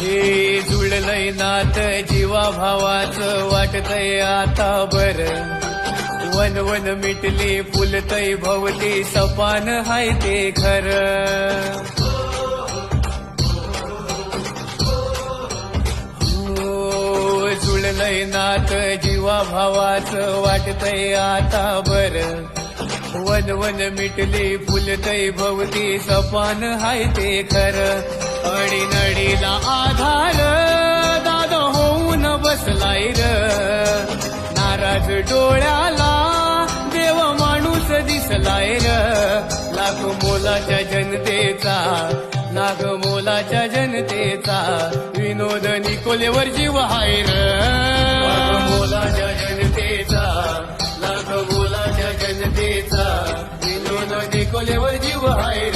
हे जुळलंय नात जीवा भावाचं वाटतंय आता बर वन वन मिटली फुलतय भवती सपान हाय ते खरं जुळलंय नात जीवा भावाचं वाटतंय आता बर वन वन मिटली फुलतय भवती सपान हाय ते खरं अडी नडीला आधार दादा होऊन बसलाय र नाराज डोळ्याला देव माणूस दिसलाय र लाख मोलाच्या जनतेचा लाख मोलाच्या जनतेचा विनोद निकोलेवर जीव हाय र लाख मोलाच्या जनतेचा लाख मोलाच्या जनतेचा विनोद निकोलेवर जीव हाय